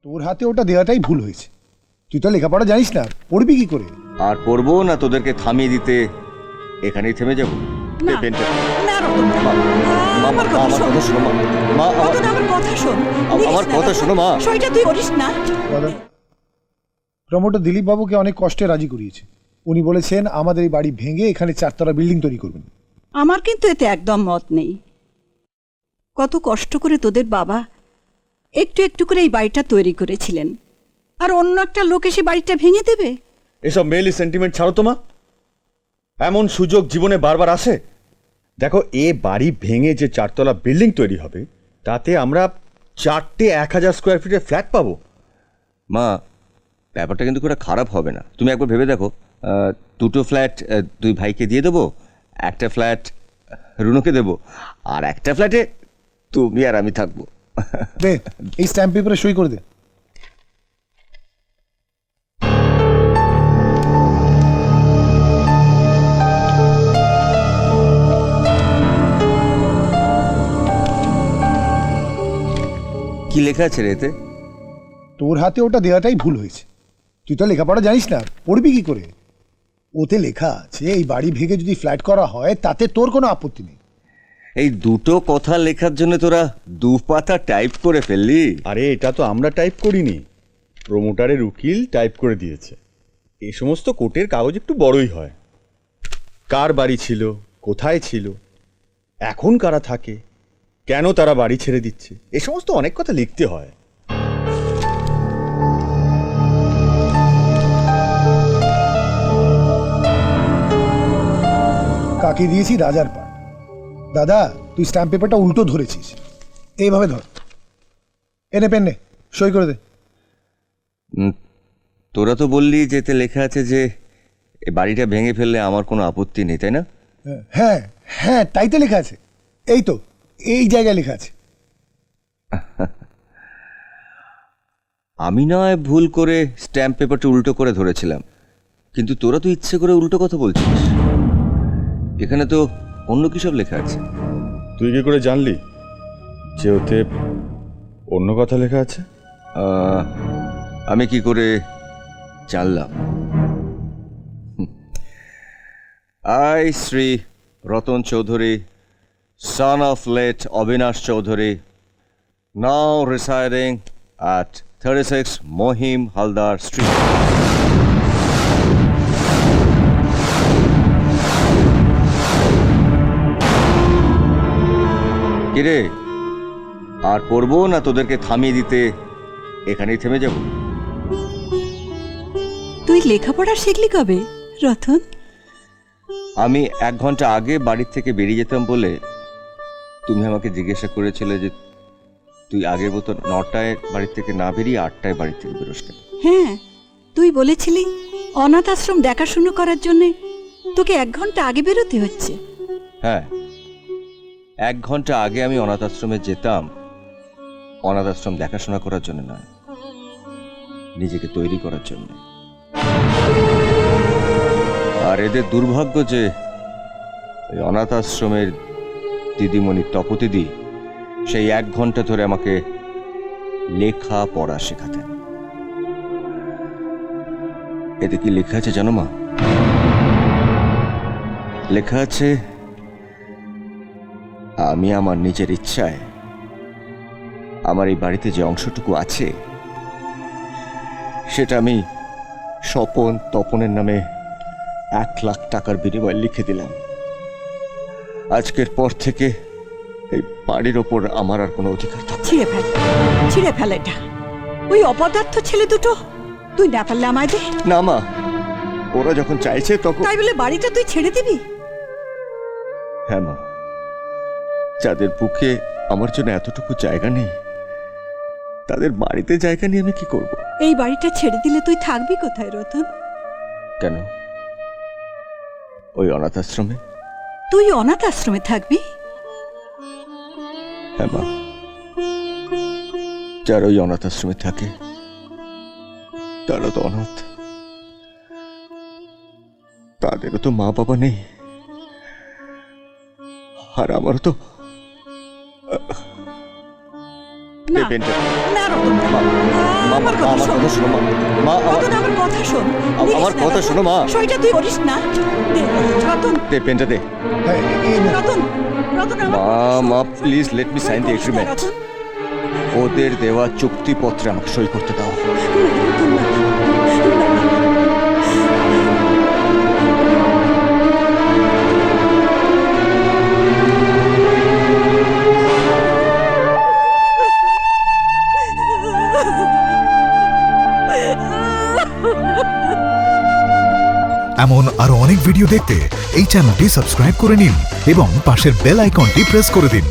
তোর হাতে ওটা দেওয়াটাই ভুল হয়েছে। তুই তো লেখাপড়া জানিস না, পড়বি কি করে? আর পড়বো না, তোদেরকে থামিয়ে দিতে এখানেই থেমে যাবো। না, পেনটা না রতন, আমার কথা শোন। রতন, আমার কথা শোন। আমার কথা শোনো মা। সইটা তুই করিস না। দাদা, প্রমোটার দিলীপ বাবুকে অনেক কষ্টে রাজি করিয়েছে। উনি বলেছেন আমাদের এই বাড়ি ভেঙে এখানে 4 তলা বিল্ডিং তৈরি করবেন। আমার কিন্তু এতে একদম মত নেই। কত কষ্ট করে তোদের বাবা একটু একটু করে এই বাড়িটা তৈরি করেছিলেন, আর অন্য একটা লোক এসে বাড়িটা ভেঙে দেবে? এসব মেইলি সেন্টিমেন্ট ছাড়ো তো মা। এমন সুযোগ জীবনে বারবার আসে? দেখো, এ বাড়ি ভেঙে যে 4 তলা বিল্ডিং তৈরি হবে, তাতে আমরা 4টে 1000 স্কোয়ার ফিটের ফ্ল্যাট পাবো। মা, ব্যাপারটা কিন্তু খুব খারাপ হবে না। তুমি একবার ভেবে দেখো, 2টো ফ্ল্যাট 2 ভাইকে দিয়ে দেবো, একটা ফ্ল্যাট রুনুকে দেবো, আর একটা ফ্ল্যাটে তুমি আর আমি থাকবো। দে, এই স্ট্যাম্প পেপারে সই করে দে। কি লেখা আছে রে এতে? তোর হাতে ওটা দেওয়াটাই ভুল হয়েছে। তুই তো লেখাপড়া জানিস না, পড়বি কি করে? ওতে লেখা আছে এই বাড়ি ভেঙে যদি ফ্ল্যাট করা হয় তাতে তোর কোনো আপত্তি নেই। এই দুটো কথা লেখার জন্য তোরা 2 পাতা টাইপ করে ফেললি? আরে এটা তো আমরা টাইপ করিনি, প্রমোটারের উকিল টাইপ করে দিয়েছে। এই সমস্ত কোর্টের কাগজ একটু বড়ই হয়। কার বাড়ি ছিল, কোথায় ছিল, এখন কারা থাকে, কেন তারা বাড়ি ছেড়ে দিচ্ছে, এ সমস্ত অনেক কথা লিখতে হয়। কাকে দিয়েছি রাজার পাট। দাদা, তুই স্ট্যাম্প পেপারটা উল্টো ধরেছিস। এইভাবে ধর, এনে পেন নে, সই করে দে। তোরা তো বললি যে এতে লেখা আছে যে এই বাড়িটা ভেঙে ফেললে আমার কোনো আপত্তি নেই, তাই না? হ্যাঁ হ্যাঁ, তাই তো লেখা আছে। এই তো, এই জায়গায় লেখা আছে। আমি নয় ভুল করে স্ট্যাম্প পেপারটা উল্টো করে ধরেছিলাম, কিন্তু তোরা তো ইচ্ছে করে উল্টো কথা বলছিস। এখানে তো অন্য কি সব লেখা আছে। তুই কি করে জানলি যে ওতে অন্য কথা লেখা আছে? আমি কি করে জানলাম? I, Sri Ratan Chaudhary, son of late Avinash Chaudhary, now residing at 36 Mohim Haldar Street. কিরে, আর পড়বো না, তোদেরকে থামিয়ে দিতে এখানেই থেমে যাব? তুই লেখাপড়া শিখলি কবে রতন? আমি 1 ঘন্টা আগে বাড়ির থেকে বেরিয়ে যেতাম বলে তুমি আমাকে জিজ্ঞাসা করেছিলে যে তুই আগের মতো 9টায় বাড়ি থেকে না বেরিয়ে 8টায় বাড়ি থেকে বেরোস কেন। হ্যাঁ, তুই বলেছিলি অনাথ আশ্রম দেখাশুনো করার জন্য তোকে 1 ঘন্টা আগে বেরোতে হচ্ছে। হ্যাঁ, 1 ঘন্টা আগে আমি অনাথ আশ্রমে যেতাম, অনাথ আশ্রম দেখাশোনা করার জন্য নয়, নিজেকে তৈরি করার জন্য। আর এদের দুর্ভাগ্য যে এই অনাথ আশ্রমের দিদিমণি তপতিদি সেই 1 ঘন্টা ধরে আমাকে লেখা পড়া শেখাতেন। এতে কি লেখা আছে জানো মা? লেখা আছে আমি আমার নিজের ইচ্ছায় আমার এই বাড়িতে যে অংশটুকু আছে সেটা আমি স্বপন তপনের নামে 1 লাখ টাকার বিনিময়ে লিখে দিলাম। আজকের পর থেকে এই বাড়ির ওপর আমার আর কোনো অধিকার থাকবে না। ছিঁড়ে ফেল এটা। ওই অপদার্থ ছেলে দুটো তুই না পারলে আমায় দে। না মা, ওরা যখন চাইছে তখন। তাই বলে বাড়িটা তুই ছেড়ে দিবি? হ্যাঁ মা, যাদের বুকে আমার জন্য এতটুকু জায়গা নেই, তাদের বাড়িতে জায়গা নিয়ে আমি কি করব? এই বাড়িটা ছেড়ে দিলে তুই থাকবি কোথায় রতন? কেন, ওই অনাথ আশ্রমে? তুই অনাথ আশ্রমে থাকবি? হ্যাঁ মা, যারা ওই অনাথ আশ্রমে থাকে তারা তো অনাথ, তাদেরও তো মা বাবা নেই, আর আমারও তো। না, না রতন, আমার কথা শোনো মা। মা রতন, আমার কথা শোন। আমার প্লিজ না, কথা রতন। শোনো, মা। সইটা তুই করিস না। দে, রতন, দে পেনটা দে। হ্যাঁ, এই নে। রতন, রতন, আমার মা, কথা শোন। মা, please let me সই sign the করিস না, agreement. রতন। ওদের দেওয়া চুক্তিপত্রে আমাকে সই করতে দাও। রতন, না। এমন আরো অনেক ভিডিও দেখতে এই চ্যানেলটি সাবস্ক্রাইব করে নিন এবং পাশের বেল আইকনটি প্রেস করে দিন।